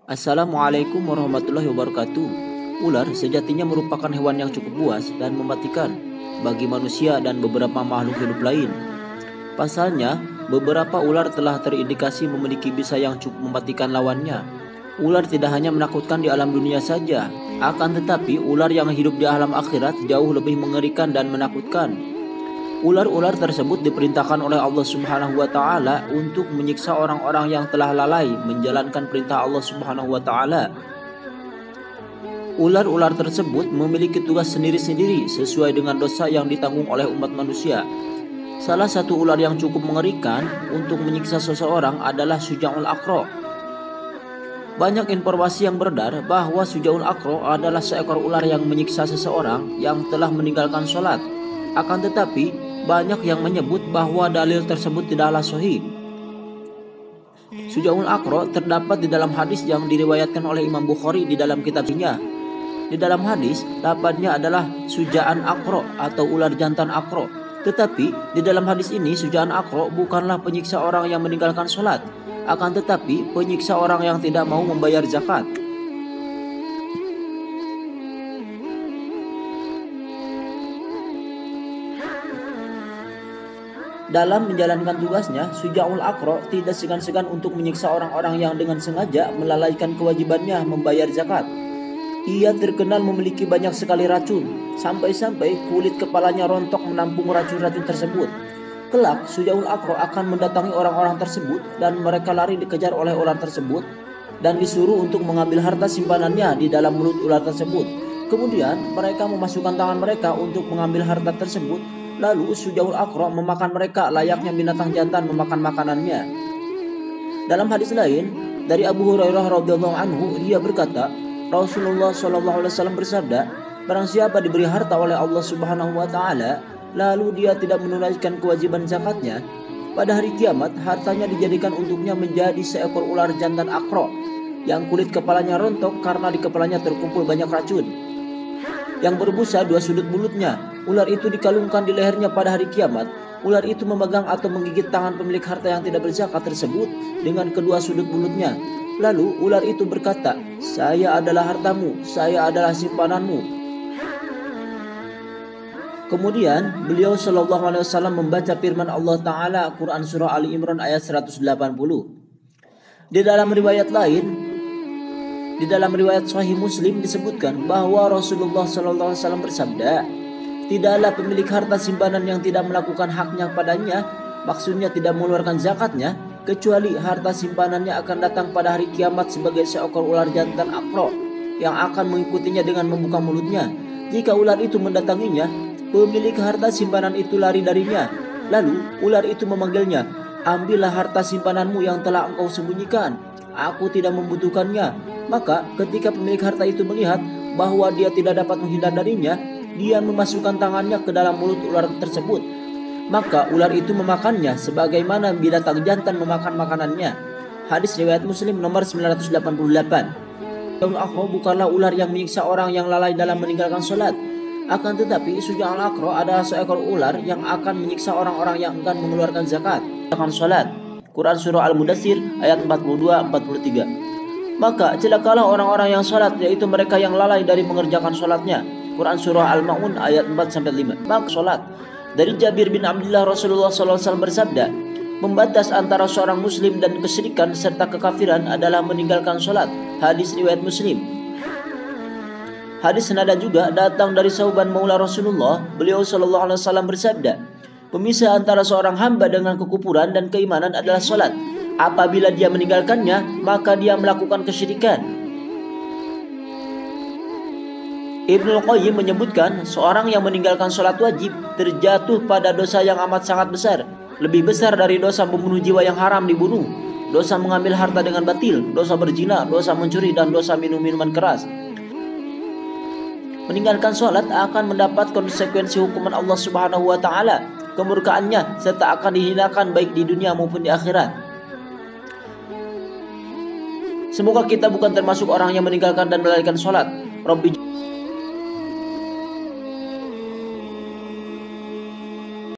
Assalamualaikum warahmatullahi wabarakatuh. Ular sejatinya merupakan hewan yang cukup buas dan mematikan bagi manusia dan beberapa makhluk hidup lain. Pasalnya, beberapa ular telah terindikasi memiliki bisa yang cukup mematikan lawannya. Ular tidak hanya menakutkan di alam dunia saja, akan tetapi ular yang hidup di alam akhirat jauh lebih mengerikan dan menakutkan. Ular-ular tersebut diperintahkan oleh Allah Subhanahu wa taala untuk menyiksa orang-orang yang telah lalai menjalankan perintah Allah Subhanahu wa taala. Ular-ular tersebut memiliki tugas sendiri-sendiri sesuai dengan dosa yang ditanggung oleh umat manusia. Salah satu ular yang cukup mengerikan untuk menyiksa seseorang adalah Syuja'ul Aqra. Banyak informasi yang beredar bahwa Syuja'ul Aqra adalah seekor ular yang menyiksa seseorang yang telah meninggalkan sholat. Akan tetapi, banyak yang menyebut bahwa dalil tersebut tidaklah sahih. Syuja'ul Aqra terdapat di dalam hadis yang diriwayatkan oleh Imam Bukhari di dalam kitabnya. Di dalam hadis, lafadznya adalah Syuja'an Aqra atau ular jantan Aqra. Tetapi, di dalam hadis ini Syuja'an Aqra bukanlah penyiksa orang yang meninggalkan sholat, akan tetapi penyiksa orang yang tidak mau membayar zakat. Dalam menjalankan tugasnya, Syuja'ul Aqra tidak segan-segan untuk menyiksa orang-orang yang dengan sengaja melalaikan kewajibannya membayar zakat. Ia terkenal memiliki banyak sekali racun, sampai-sampai kulit kepalanya rontok menampung racun-racun tersebut. Kelak, Syuja'ul Aqra akan mendatangi orang-orang tersebut dan mereka lari dikejar oleh ular tersebut dan disuruh untuk mengambil harta simpanannya di dalam mulut ular tersebut. Kemudian, mereka memasukkan tangan mereka untuk mengambil harta tersebut. Lalu Syuja'ul Aqra memakan mereka layaknya binatang jantan memakan makanannya. Dalam hadis lain dari Abu Hurairah radhiyallahu anhu, dia berkata, Rasulullah shallallahu alaihi wasallam bersabda, barang siapa diberi harta oleh Allah Subhanahu wa taala, lalu dia tidak menunaikan kewajiban zakatnya, pada hari kiamat hartanya dijadikan untuknya menjadi seekor ular jantan Aqra yang kulit kepalanya rontok karena di kepalanya terkumpul banyak racun, yang berbusa dua sudut mulutnya. Ular itu dikalungkan di lehernya pada hari kiamat. Ular itu memegang atau menggigit tangan pemilik harta yang tidak berzakat tersebut dengan kedua sudut mulutnya. Lalu ular itu berkata, saya adalah hartamu, saya adalah simpananmu. Kemudian beliau Shallallahu Alaihi Wasallam membaca firman Allah Ta'ala Quran Surah Ali Imran ayat 180. Di dalam riwayat lain, di dalam riwayat Sahih Muslim disebutkan bahwa Rasulullah Shallallahu Alaihi Wasallam bersabda, tidaklah pemilik harta simpanan yang tidak melakukan haknya padanya, maksudnya tidak mengeluarkan zakatnya, kecuali harta simpanannya akan datang pada hari kiamat sebagai seekor ular jantan Aqra yang akan mengikutinya dengan membuka mulutnya. Jika ular itu mendatanginya, pemilik harta simpanan itu lari darinya. Lalu ular itu memanggilnya, ambillah harta simpananmu yang telah engkau sembunyikan, aku tidak membutuhkannya. Maka ketika pemilik harta itu melihat bahwa dia tidak dapat menghindar darinya, dia memasukkan tangannya ke dalam mulut ular tersebut. Maka ular itu memakannya sebagaimana binatang jantan memakan makanannya. Hadis riwayat Muslim nomor 988. Syuja'ul Aqra bukanlah ular yang menyiksa orang yang lalai dalam meninggalkan sholat. Akan tetapi Syuja'ul Aqra adalah seekor ular yang akan menyiksa orang-orang yang enggan mengeluarkan zakat meninggalkan sholat. Quran Surah Al-Mudaththir ayat 42-43. Maka celakalah orang-orang yang sholat, yaitu mereka yang lalai dari mengerjakan sholatnya. Quran Surah Al-Ma'un ayat 4-5. Maka sholat. Dari Jabir bin Abdullah, Rasulullah SAW bersabda, membatas antara seorang muslim dan kesyirikan serta kekafiran adalah meninggalkan sholat. Hadis riwayat Muslim. Hadis senada juga datang dari Sauban Maula Rasulullah. Beliau SAW bersabda, pemisah antara seorang hamba dengan kekufuran dan keimanan adalah sholat. Apabila dia meninggalkannya, maka dia melakukan kesyirikan. Ibnu Qayyim menyebutkan, seorang yang meninggalkan sholat wajib terjatuh pada dosa yang amat sangat besar, lebih besar dari dosa membunuh jiwa yang haram dibunuh, dosa mengambil harta dengan batil, dosa berzina, dosa mencuri, dan dosa minum minuman keras. Meninggalkan sholat akan mendapat konsekuensi hukuman Allah Subhanahu wa taala, kemurkaannya, serta akan dihinakan baik di dunia maupun di akhirat. Semoga kita bukan termasuk orang yang meninggalkan dan melalaikan sholat. Rabbi